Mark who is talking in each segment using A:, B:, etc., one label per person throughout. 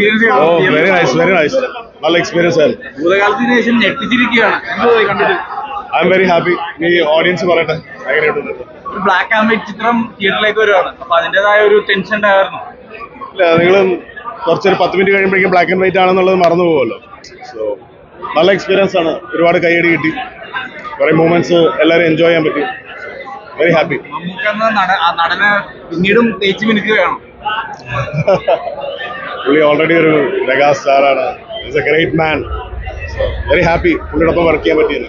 A: Experience
B: very nice നല്ല experience ആയിരുന്നു.
A: ഭൂതകാലത്തിന് ശേഷം ഞെട്ടിച്ചിരിക്കുകയാണ് കണ്ടിട്ട്.
B: I am very happy. നീ ഓഡിയൻസ് പറയട്ടെ എങ്ങനെയുണ്ട്.
A: ഒരു ബ്ലാക്ക് ആൻഡ് വൈറ്റ് ചിത്രം തിയേറ്ററിലേക്ക് വരുവാണ്, അപ്പൊ അതിന്റേതായ ഒരു ടെൻഷൻ ഉണ്ടായിരുന്നു.
B: ഇല്ല, നിങ്ങൾ കുറച്ചൊരു 10 മിനിറ്റ് കഴിയുമ്പോഴേക്കും ബ്ലാക്ക് ആൻഡ് വൈറ്റ് ആണെന്നുള്ളത് മറന്നു പോകുമല്ലോ. സോ നല്ല എക്സ്പീരിയൻസ് ആണ്. ഒരുപാട് കൈയടി കിട്ടി, കുറെ മൂമെന്റ്സ് എല്ലാവരും എൻജോയ് ചെയ്യാൻ പറ്റി. Very happy.
A: നമുക്കെന്ന നടനെ പിന്നീടും തേച്ച് മിനിക്കുകയാണ്.
B: പുള്ളി ഓൾറെഡി ഒരു മെഗാ സ്റ്റാർ ആണ്. Is a great man. Very happy പുള്ളിയോടൊപ്പം വർക്ക് ചെയ്യാൻ പറ്റിയത്.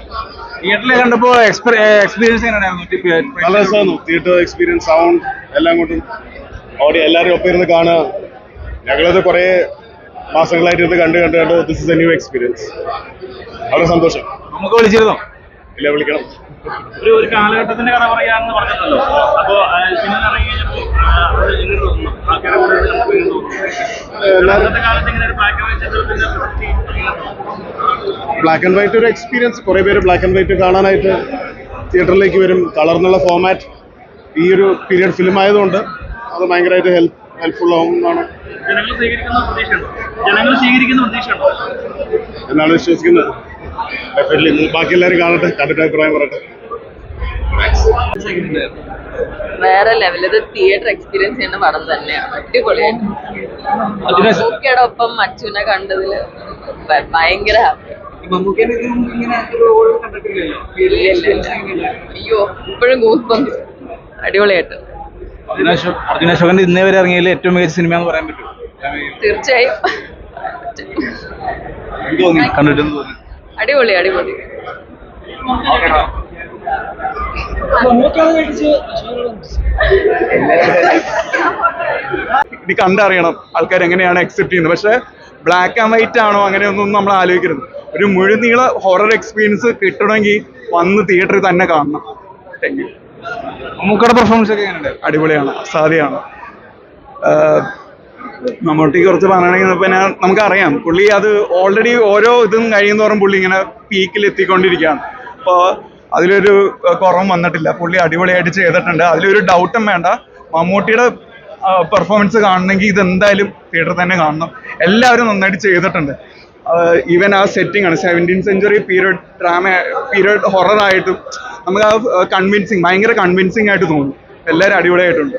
A: തിയേറ്ററിൽ കണ്ടപ്പോ എക്സ്പീരിയൻസ് എങ്ങനെയായിരുന്നു?
B: നല്ല രസമായിരുന്നു. തിയേറ്റർ എക്സ്പീരിയൻസ്, സൗണ്ട് എല്ലാം കൊണ്ടും എല്ലാവരും ഒപ്പം ഇരുന്ന് കാണുക. ഞങ്ങളത് കുറേ മാസങ്ങളായിട്ട് ഇരുന്ന് കണ്ട് this is A new experience. വളരെ സന്തോഷം.
A: നമുക്ക് വിളിച്ചിരുന്നോ?
B: ഇല്ല, വിളിക്കണം.
A: ഒരു കാലഘട്ടത്തിന്റെ കഥ പറയാന്ന് പറഞ്ഞല്ലോ. അപ്പോ സിനിമ ഇറങ്ങി കഴിഞ്ഞപ്പോൾ
B: ബ്ലാക്ക് ആൻഡ് വൈറ്റ് ഒരു എക്സ്പീരിയൻസ്. കുറെ പേര് ബ്ലാക്ക് ആൻഡ് വൈറ്റ് കാണാനായിട്ട് തിയേറ്ററിലേക്ക് വരും. കളർന്നുള്ള ഫോമാറ്റ് ഈ ഒരു പീരിയഡ് ഫിലിം ആയതുകൊണ്ട് അത് ഭയങ്കരമായിട്ട് ഹെൽപ്ഫുൾ ആവും എന്നാണ് എന്നാണ് വിശ്വസിക്കുന്നത്. ഡെഫിനറ്റ്ലി ബാക്കി എല്ലാവരും കാണട്ടെ, കണ്ടിട്ട് അഭിപ്രായം പറയട്ടെ.
C: വേറെ ലെവൽ. ഇത് തിയേറ്റർ എക്സ്പീരിയൻസ് ചെയ്യുന്ന പടം തന്നെയാണ്. അടിപൊളിയായിട്ട്. ഒപ്പം മച്ചുവിനെ കണ്ടതില് ഭയങ്കര ഹാപ്പി. അയ്യോ, ഇപ്പോഴും ഗൂസ് ബംസ്. അടിപൊളിയായിട്ട്.
A: അർജുന അശോകന്റെ ഇന്നേ വരെ ഇറങ്ങിയതിൽ ഏറ്റവും മികച്ച സിനിമ എന്ന് പറയാൻ പറ്റും?
C: തീർച്ചയായും.
A: കണ്ടിട്ട്
C: അടിപൊളി അടിപൊളി.
D: ഇനി കണ്ടറിയണം ആൾക്കാർ എങ്ങനെയാണ് അക്സെപ്റ്റ് ചെയ്യുന്നത്. പക്ഷെ ബ്ലാക്ക് ആൻഡ് വൈറ്റ് ആണോ അങ്ങനെയൊന്നും നമ്മൾ ആലോചിക്കരുത്. ഒരു മുഴുനീള ഹൊറർ എക്സ്പീരിയൻസ് കിട്ടണമെങ്കിൽ വന്ന് തിയേറ്ററിൽ തന്നെ കാണണം. Thank you.
A: മമ്മൂക്കയുടെ പെർഫോമൻസ് ഒക്കെ എങ്ങനെയുണ്ട്?
D: അടിപൊളിയാണ്, അസാധ്യമാണ്. മമ്മൂട്ടിക്ക് കുറച്ച് പറയണമെങ്കിൽ പിന്നെ നമുക്കറിയാം പുള്ളി അത് ഓൾറെഡി ഓരോ ഇതും കഴിയുന്നതോറും പുള്ളി ഇങ്ങനെ പീക്കിൽ എത്തിക്കൊണ്ടിരിക്കുകയാണ്. അപ്പോൾ അതിലൊരു കുറവും വന്നിട്ടില്ല. പുള്ളി അടിപൊളിയായിട്ട് ചെയ്തിട്ടുണ്ട്, അതിലൊരു ഡൗട്ടും വേണ്ട. മമ്മൂട്ടിയുടെ പെർഫോമൻസ് കാണണമെങ്കിൽ ഇതെന്തായാലും തിയേറ്ററിൽ തന്നെ കാണണം. എല്ലാവരും നന്നായിട്ട് ചെയ്തിട്ടുണ്ട്. ഈവൻ ആ സെറ്റിംഗ് ആണ് 17th സെഞ്ച്വറി പീരിയഡ് ഹൊറർ ആയിട്ടും നമുക്ക് ആ ഭയങ്കര കൺവിൻസിങ് ആയിട്ട് തോന്നും. എല്ലാവരും അടിപൊളിയായിട്ടുണ്ട്.